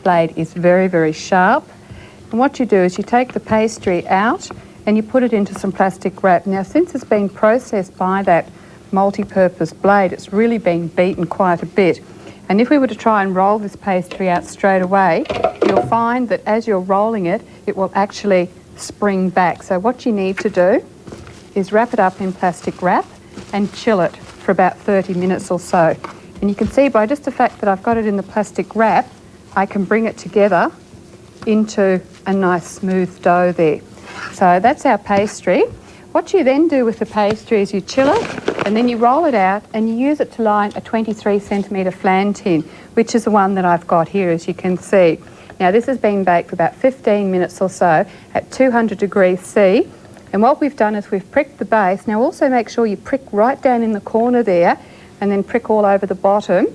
blade is very, very sharp. And what you do is you take the pastry out and you put it into some plastic wrap. Now, since it's been processed by that multi-purpose blade, it's really been beaten quite a bit. And if we were to try and roll this pastry out straight away, you'll find that as you're rolling it, it will actually spring back. So what you need to do is wrap it up in plastic wrap and chill it for about 30 minutes or so. And you can see by just the fact that I've got it in the plastic wrap, I can bring it together into a nice smooth dough there. So that's our pastry. What you then do with the pastry is you chill it and then you roll it out and you use it to line a 23 centimetre flan tin, which is the one that I've got here, as you can see. Now this has been baked for about 15 minutes or so at 200 degrees C. And what we've done is we've pricked the base. Now also make sure you prick right down in the corner there and then prick all over the bottom.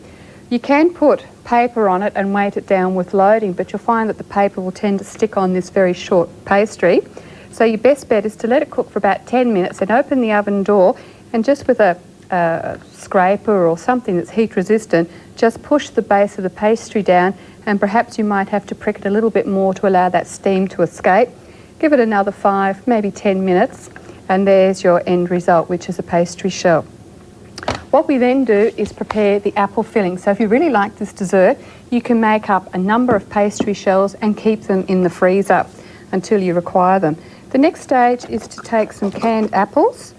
You can put paper on it and weight it down with loading, but you'll find that the paper will tend to stick on this very short pastry. So your best bet is to let it cook for about 10 minutes and open the oven door and just with a scraper or something that's heat resistant, just push the base of the pastry down, and perhaps you might have to prick it a little bit more to allow that steam to escape. Give it another 5, maybe 10 minutes, and there's your end result, which is a pastry shell. What we then do is prepare the apple filling. So if you really like this dessert, you can make up a number of pastry shells and keep them in the freezer until you require them. The next stage is to take some canned apples,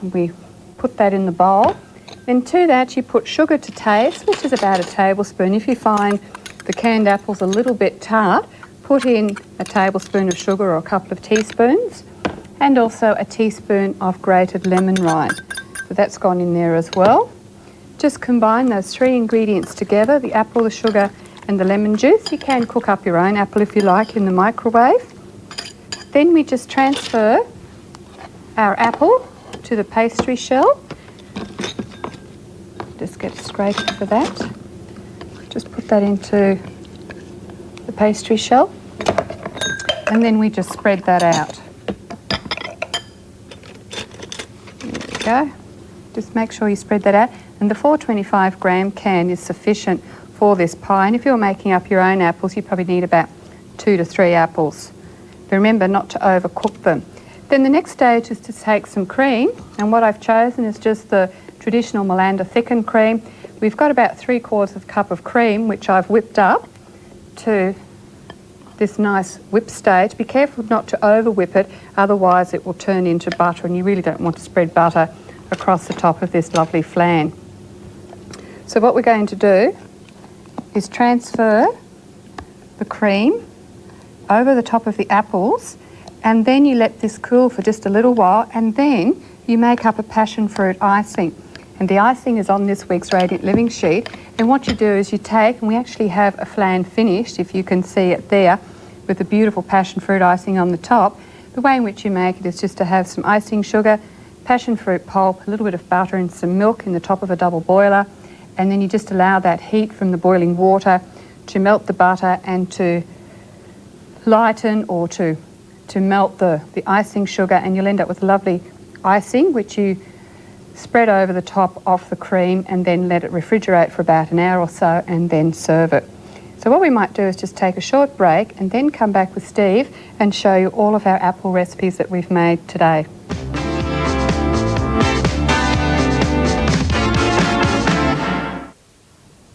and we put that in the bowl. Then to that you put sugar to taste, which is about a tablespoon. If you find the canned apples a little bit tart, put in a tablespoon of sugar or a couple of teaspoons, and also a teaspoon of grated lemon rind. So that's gone in there as well. Just combine those 3 ingredients together, the apple, the sugar and the lemon juice. You can cook up your own apple if you like in the microwave. Then we just transfer our apple to the pastry shell. Just get scraped for that. Just put that into the pastry shell, and then we just spread that out. There we go. Just make sure you spread that out, and the 425 gram can is sufficient for this pie. And if you're making up your own apples, you probably need about 2 to 3 apples. But remember not to overcook them. Then the next stage is to take some cream, and what I've chosen is just the traditional Melander thickened cream. We've got about 3/4 cup of cream, which I've whipped up to this nice whip stage. Be careful not to over whip it, otherwise it will turn into butter, and you really don't want to spread butter across the top of this lovely flan. So what we're going to do is transfer the cream over the top of the apples, and then you let this cool for just a little while, and then you make up a passion fruit icing. And the icing is on this week's Radiant Living sheet. And what you do is you take, and we actually have a flan finished, if you can see it there, with the beautiful passion fruit icing on the top. The way in which you make it is just to have some icing sugar, passion fruit pulp, a little bit of butter and some milk in the top of a double boiler, and then you just allow that heat from the boiling water to melt the butter and to lighten or to melt the icing sugar, and you'll end up with lovely icing, which you spread over the top of the cream and then let it refrigerate for about an hour or so and then serve it. So what we might do is just take a short break and then come back with Steve and show you all of our apple recipes that we've made today.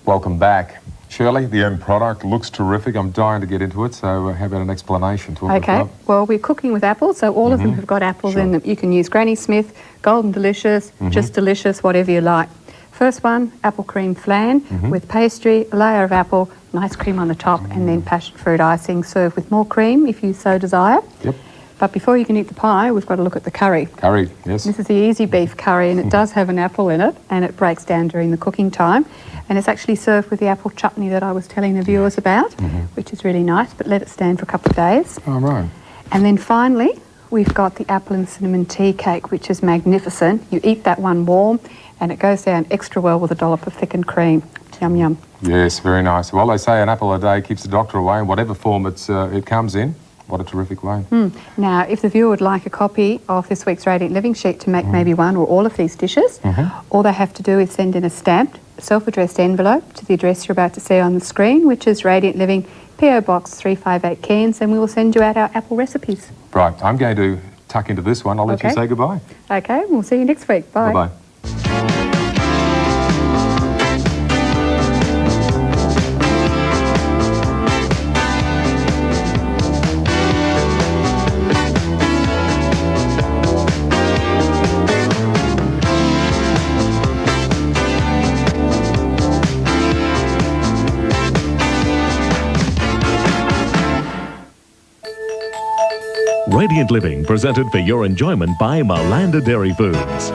Welcome back. Shirley, the end product looks terrific. I'm dying to get into it, so how about an explanation to what we've got? Well, we're cooking with apples, so all of them have got apples in them. You can use Granny Smith, Golden Delicious, just delicious, whatever you like. First one, apple cream flan with pastry, a layer of apple, nice cream on the top, and then passion fruit icing. Serve with more cream if you so desire. Yep. But before you can eat the pie, we've got to look at the curry. Curry, yes. This is the easy beef curry, and it does have an apple in it, and it breaks down during the cooking time. And it's actually served with the apple chutney that I was telling the viewers about, which is really nice, but let it stand for a couple of days. Oh, right. And then finally, we've got the apple and cinnamon tea cake, which is magnificent. You eat that one warm, and it goes down extra well with a dollop of thickened cream. Yum, yum. Yes, very nice. Well, they say an apple a day keeps the doctor away in whatever form it comes in. What a terrific way. Now, if the viewer would like a copy of this week's Radiant Living sheet to make maybe one or all of these dishes, all they have to do is send in a stamped, self-addressed envelope to the address you're about to see on the screen, which is Radiant Living, PO Box 358 Cairns, and we will send you out our apple recipes. Right, I'm going to tuck into this one. I'll let you Okay. say goodbye. Okay, we'll see you next week. Bye. Bye-bye. Radiant Living, presented for your enjoyment by Malanda Dairy Foods.